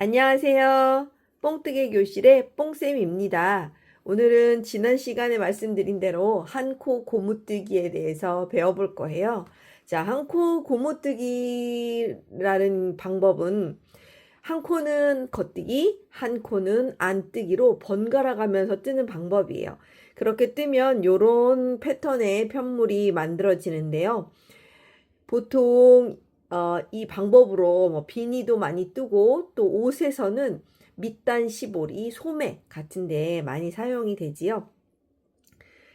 안녕하세요. 뽕뜨개 교실의 뽕쌤입니다. 오늘은 지난 시간에 말씀드린 대로 한 코 고무뜨기에 대해서 배워볼 거예요. 자, 한 코 고무뜨기라는 방법은 한 코는 겉뜨기, 한 코는 안뜨기로 번갈아 가면서 뜨는 방법이에요. 그렇게 뜨면 요런 패턴의 편물이 만들어지는데요. 보통 이 방법으로 뭐 비니도 많이 뜨고 또 옷에서는 밑단 시보리, 소매 같은데 많이 사용이 되지요.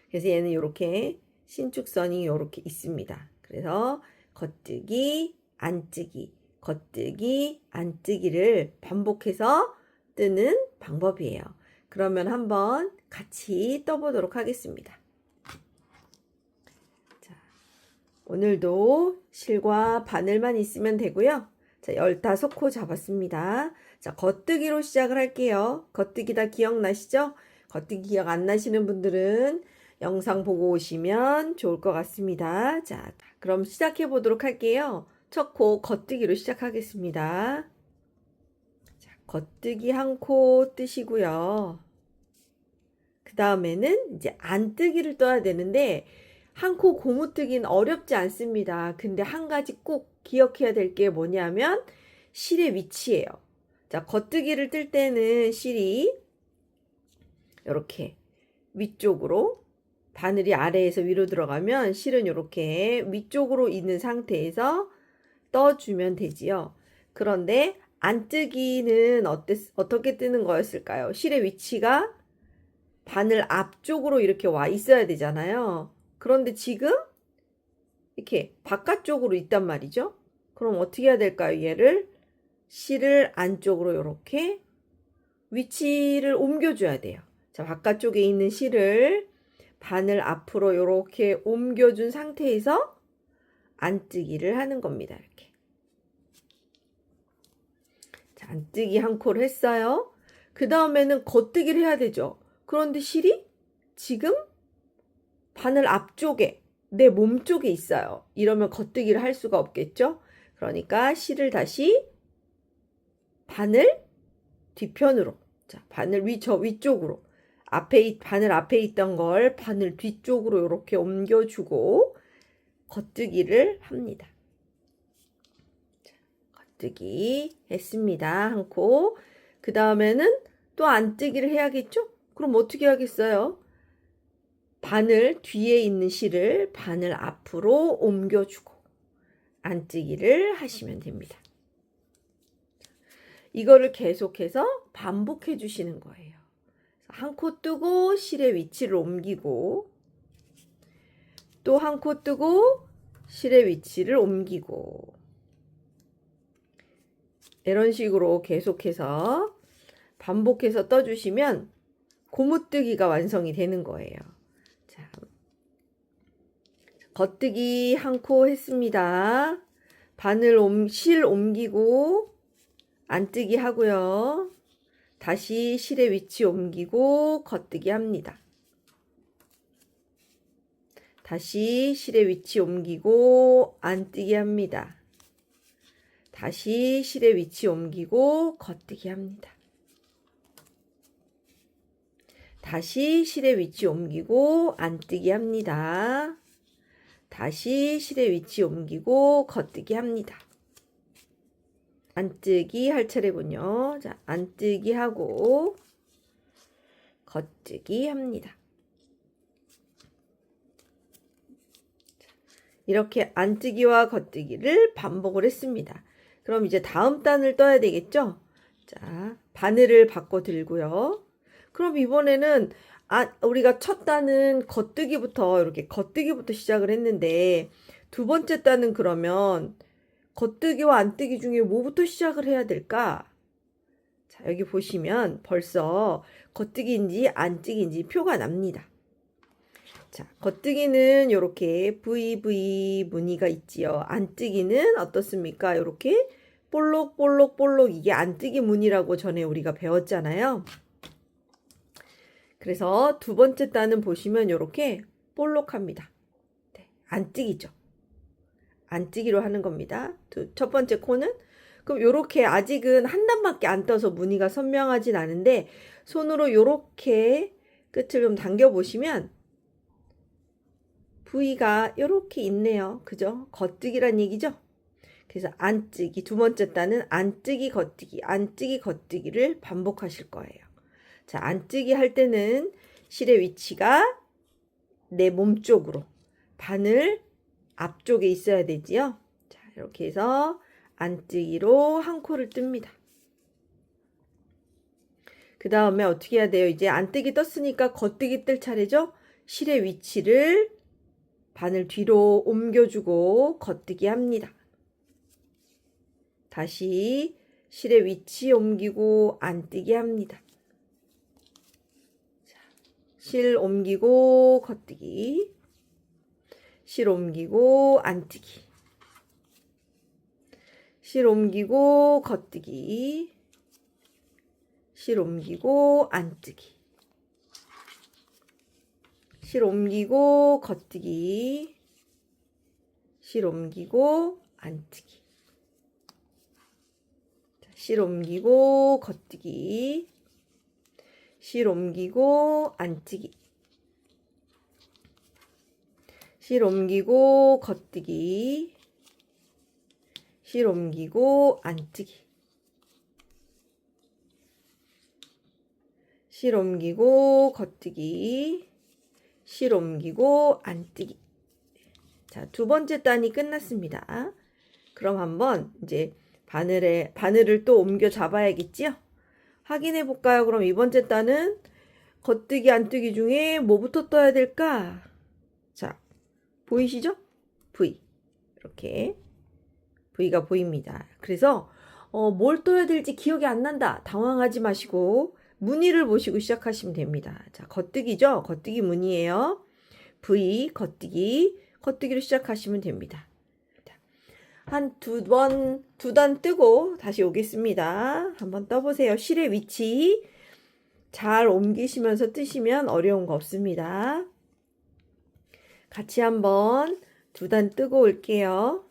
그래서 얘는 이렇게 신축선이 이렇게 있습니다. 그래서 겉뜨기, 안뜨기, 겉뜨기, 안뜨기를 반복해서 뜨는 방법이에요. 그러면 한번 같이 떠보도록 하겠습니다. 오늘도 실과 바늘만 있으면 되고요. 자, 15코 잡았습니다. 자, 겉뜨기로 시작을 할게요. 겉뜨기 다 기억나시죠? 겉뜨기 기억 안 나시는 분들은 영상 보고 오시면 좋을 것 같습니다. 자, 그럼 시작해 보도록 할게요. 첫 코 겉뜨기로 시작하겠습니다. 자, 겉뜨기 한 코 뜨시고요. 그 다음에는 이제 안뜨기를 떠야 되는데 한 코 고무뜨기는 어렵지 않습니다. 근데 한 가지 꼭 기억해야 될 게 뭐냐면 실의 위치예요. 자, 겉뜨기를 뜰 때는 실이 이렇게 위쪽으로, 바늘이 아래에서 위로 들어가면 실은 이렇게 위쪽으로 있는 상태에서 떠주면 되지요. 그런데 안뜨기는 어떻게 뜨는 거였을까요? 실의 위치가 바늘 앞쪽으로 이렇게 와 있어야 되잖아요. 그런데 지금 이렇게 바깥쪽으로 있단 말이죠. 그럼 어떻게 해야 될까요? 얘를 실을 안쪽으로 이렇게 위치를 옮겨줘야 돼요. 자, 바깥쪽에 있는 실을 바늘 앞으로 이렇게 옮겨준 상태에서 안뜨기를 하는 겁니다. 이렇게. 자, 안뜨기 한 코를 했어요. 그 다음에는 겉뜨기를 해야 되죠. 그런데 실이 지금 바늘 앞쪽에 내 몸 쪽에 있어요. 이러면 겉뜨기를 할 수가 없겠죠. 그러니까 실을 다시 바늘 뒤편으로, 자, 바늘 위쪽으로, 바늘 앞에 있던 걸 바늘 뒤쪽으로 이렇게 옮겨주고 겉뜨기를 합니다. 자, 겉뜨기 했습니다. 한 코. 그 다음에는 또 안뜨기를 해야겠죠? 그럼 어떻게 하겠어요? 바늘 뒤에 있는 실을 바늘 앞으로 옮겨주고 안뜨기를 하시면 됩니다. 이거를 계속해서 반복해 주시는 거예요. 한 코 뜨고 실의 위치를 옮기고 또 한 코 뜨고 실의 위치를 옮기고 이런 식으로 계속해서 반복해서 떠주시면 고무뜨기가 완성이 되는 거예요. 자, 겉뜨기 한 코 했습니다. 실 옮기고 안뜨기 하고요. 다시 실의 위치 옮기고 겉뜨기 합니다. 다시 실의 위치 옮기고 안뜨기 합니다. 다시 실의 위치 옮기고 겉뜨기 합니다. 다시 실의 위치 옮기고 안뜨기 합니다. 다시 실의 위치 옮기고 겉뜨기 합니다. 안뜨기 할 차례군요. 자, 안뜨기 하고 겉뜨기 합니다. 이렇게 안뜨기와 겉뜨기를 반복을 했습니다. 그럼 이제 다음 단을 떠야 되겠죠? 자, 바늘을 바꿔 들고요. 그럼 이번에는 우리가 첫 단은 겉뜨기부터 이렇게 겉뜨기부터 시작을 했는데 두 번째 단은 그러면 겉뜨기와 안뜨기 중에 뭐부터 시작을 해야 될까? 자, 여기 보시면 벌써 겉뜨기인지 안뜨기인지 표가 납니다. 자, 겉뜨기는 이렇게 VV 무늬가 있지요. 안뜨기는 어떻습니까? 이렇게 볼록볼록볼록, 이게 안뜨기 무늬라고 전에 우리가 배웠잖아요. 그래서 두 번째 단은 보시면 이렇게 볼록합니다. 네, 안뜨기죠. 안뜨기로 하는 겁니다. 첫 번째 코는 그럼 요렇게 아직은 한 단밖에 안 떠서 무늬가 선명하진 않은데 손으로 요렇게 끝을 좀 당겨 보시면 V가 요렇게 있네요. 그죠? 겉뜨기란 얘기죠? 그래서 안뜨기, 두 번째 단은 안뜨기, 겉뜨기, 안뜨기, 겉뜨기를 반복하실 거예요. 자, 안뜨기 할 때는 실의 위치가 내 몸 쪽으로, 바늘 앞쪽에 있어야 되지요. 자, 이렇게 해서 안뜨기로 한 코를 뜹니다. 그 다음에 어떻게 해야 돼요? 이제 안뜨기 떴으니까 겉뜨기 뜰 차례죠? 실의 위치를 바늘 뒤로 옮겨주고 겉뜨기 합니다. 다시 실의 위치 옮기고 안뜨기 합니다. 자, 실 옮기고 겉뜨기, 실 옮기고 안뜨기, 실 옮기고 겉뜨기, 실 옮기고 안뜨기, 실 옮기고 겉뜨기, 실 옮기고 안뜨기, 실 옮기고 겉뜨기, 실 옮기고 안뜨기, 실 옮기고 겉뜨기, 실 옮기고 안뜨기, 실 옮기고 겉뜨기, 실 옮기고 안뜨기. 자, 두 번째 단이 끝났습니다. 그럼 한번 이제 바늘을 또 옮겨 잡아야겠지요? 확인해 볼까요? 그럼 이 번째 단은 겉뜨기, 안뜨기 중에 뭐부터 떠야 될까? 자, 보이시죠? V. 이렇게 V가 보입니다. 그래서 뭘 떠야 될지 기억이 안 난다. 당황하지 마시고 무늬를 보시고 시작하시면 됩니다. 자, 겉뜨기죠? 겉뜨기 무늬예요. V, 겉뜨기, 겉뜨기로 시작하시면 됩니다. 한 두 단 뜨고 다시 오겠습니다. 한번 떠보세요. 실의 위치 잘 옮기시면서 뜨시면 어려운 거 없습니다. 같이 한번 두 단 뜨고 올게요.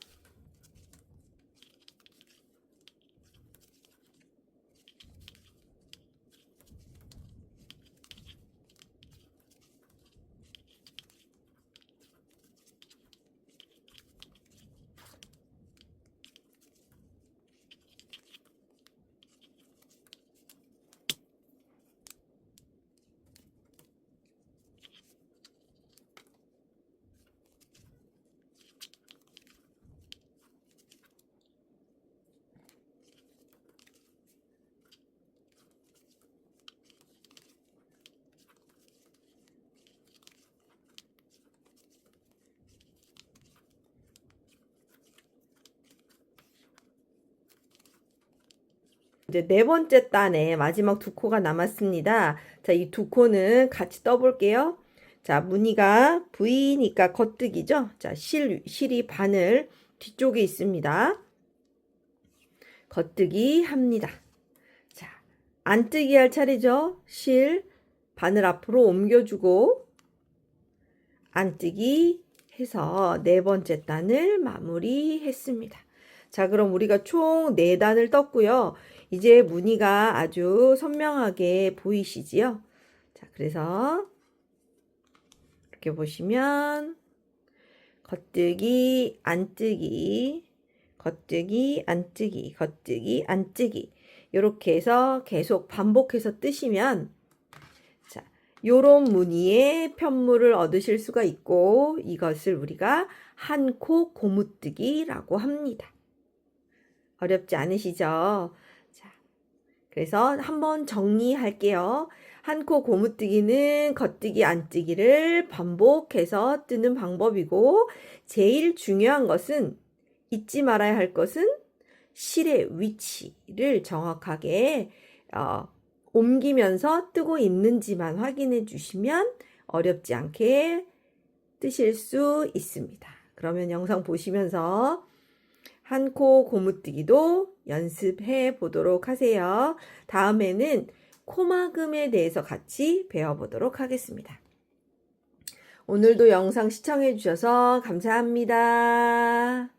이제 네 번째 단에 마지막 두 코가 남았습니다. 자, 이 두 코는 같이 떠볼게요. 자, 무늬가 V니까 겉뜨기죠. 자, 실이 바늘 뒤쪽에 있습니다. 겉뜨기 합니다. 자, 안뜨기 할 차례죠. 실 바늘 앞으로 옮겨주고 안뜨기 해서 네 번째 단을 마무리했습니다. 자, 그럼 우리가 총 4단을 떴고요. 이제 무늬가 아주 선명하게 보이시지요? 자, 그래서 이렇게 보시면 겉뜨기, 안뜨기, 겉뜨기, 안뜨기, 겉뜨기, 안뜨기 이렇게 해서 계속 반복해서 뜨시면 자, 요런 무늬의 편물을 얻으실 수가 있고 이것을 우리가 한 코 고무뜨기라고 합니다. 어렵지 않으시죠? 자, 그래서 한번 정리할게요. 한 코 고무뜨기는 겉뜨기, 안뜨기를 반복해서 뜨는 방법이고 제일 중요한 것은 잊지 말아야 할 것은 실의 위치를 정확하게 옮기면서 뜨고 있는지만 확인해 주시면 어렵지 않게 뜨실 수 있습니다. 그러면 영상 보시면서 한 코 고무뜨기도 연습해 보도록 하세요. 다음에는 코막음에 대해서 같이 배워보도록 하겠습니다. 오늘도 영상 시청해 주셔서 감사합니다.